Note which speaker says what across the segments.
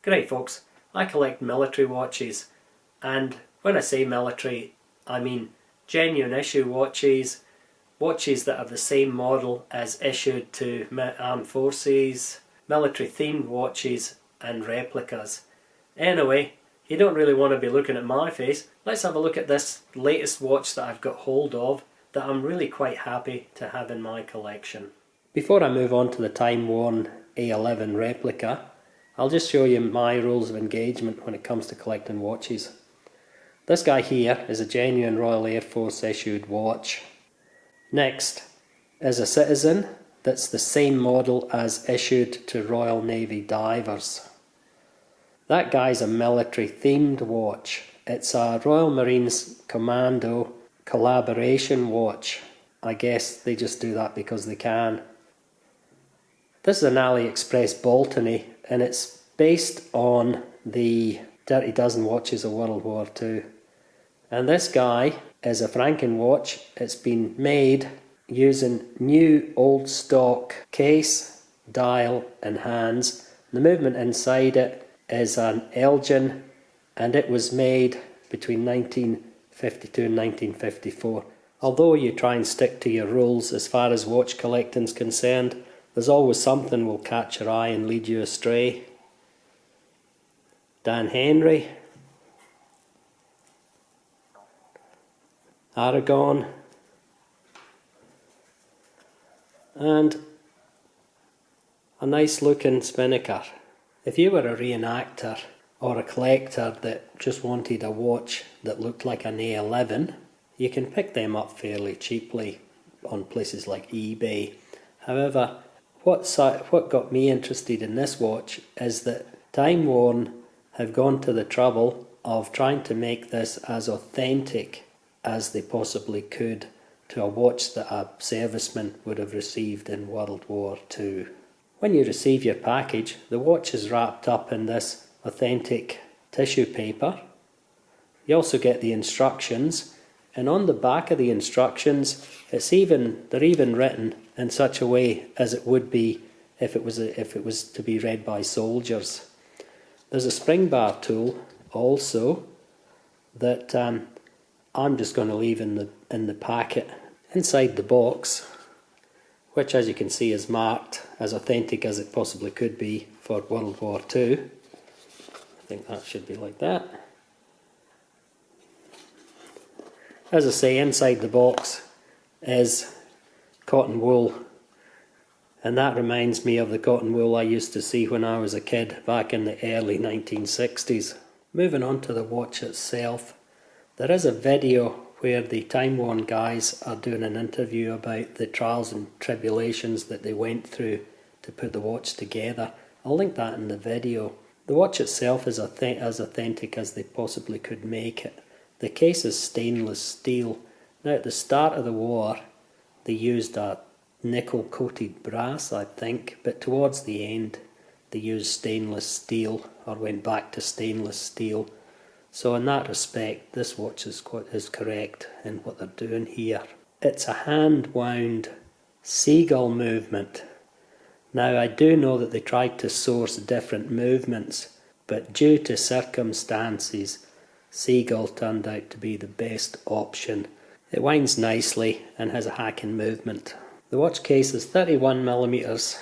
Speaker 1: G'day folks, I collect military watches, and when I say military I mean genuine issue watches, watches that have the same model as issued to armed forces, military themed watches and replicas. Anyway, you don't really want to be looking at my face. Let's have a look at this latest watch that I've got hold of that I'm really quite happy to have in my collection. Before I move on to the Timeworn A-11 replica, I'll just show you my rules of engagement when it comes to collecting watches. This guy here is a genuine Royal Air Force issued watch. Next is a Citizen that's the same model as issued to Royal Navy divers. That guy's a military themed watch. It's a Royal Marines Commando collaboration watch. I guess they just do that because they can. This is an AliExpress Boltony, and it's based on the Dirty Dozen watches of World War II. And this guy is a Franken watch. It's been made using new old stock case, dial and hands. The movement inside it is an Elgin, and it was made between 1952 and 1954. Although you try and stick to your rules as far as watch collecting is concerned, there's always something will catch your eye and lead you astray. Dan Henry, Aragon, and a nice looking spinnaker. If you were a reenactor or a collector that just wanted a watch that looked like an A11, you can pick them up fairly cheaply on places like eBay. However, what got me interested in this watch is that Timeworn have gone to the trouble of trying to make this as authentic as they possibly could to a watch that a serviceman would have received in World War II. When you receive your package, the watch is wrapped up in this authentic tissue paper. You also get the instructions, and on the back of the instructions they're even written in such a way as it would be if it was to be read by soldiers. There's a spring bar tool also that I'm just going to leave in the packet inside the box, which as you can see is marked as authentic as it possibly could be for World War II. I think that should be like that. As I say, inside the box is cotton wool, and that reminds me of the cotton wool I used to see when I was a kid back in the early 1960s. Moving on to the watch itself, there is a video where the Timeworn guys are doing an interview about the trials and tribulations that they went through to put the watch together. I'll link that in the video. The watch itself is as authentic as they possibly could make it. The case is stainless steel. Now at the start of the war they used a nickel coated brass, I think, but towards the end they used stainless steel, or went back to stainless steel. So in that respect this watch is correct in what they're doing here. It's a hand wound seagull movement. Now I do know that they tried to source different movements, but due to circumstances seagull turned out to be the best option. It winds nicely and has a hacking movement. The watch case is 31mm.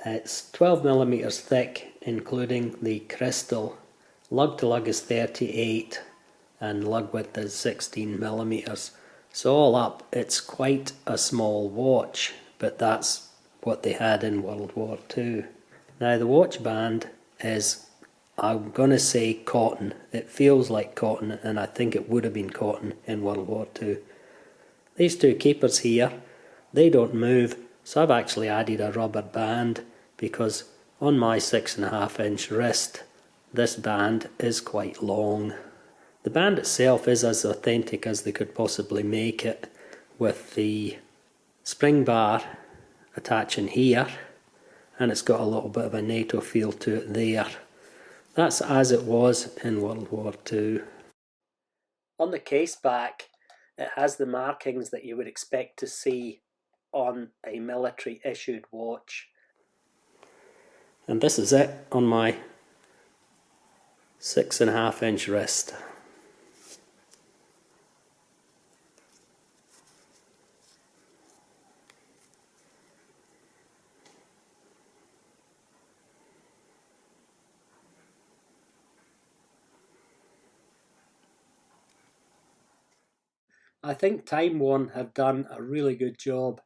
Speaker 1: It's 12mm thick, including the crystal. Lug to lug is 38 and lug width is 16mm. So all up it's quite a small watch, but that's what they had in World War II. Now the watch band is, I'm going to say, cotton. It feels like cotton, and I think it would have been cotton in World War II. These two keepers here, they don't move, so I've actually added a rubber band because on my 6.5 inch wrist this band is quite long. The band itself is as authentic as they could possibly make it, with the spring bar attaching here, and it's got a little bit of a NATO feel to it there. That's as it was in World War II. On the case back, it has the markings that you would expect to see on a military issued watch. And this is it on my 6.5 inch wrist. I think Timeworn have done a really good job.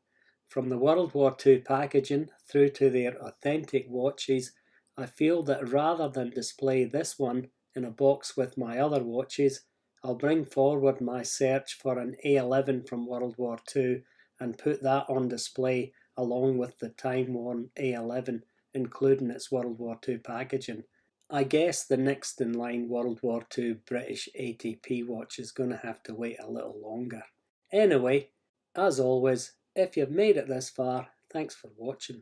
Speaker 1: From the World War II packaging through to their authentic watches, I feel that rather than display this one in a box with my other watches, I'll bring forward my search for an A-11 from World War II and put that on display along with the Timeworn A-11, including its World War II packaging. I guess the next in line World War II British ATP watch is going to have to wait a little longer. Anyway, as always, if you've made it this far, thanks for watching.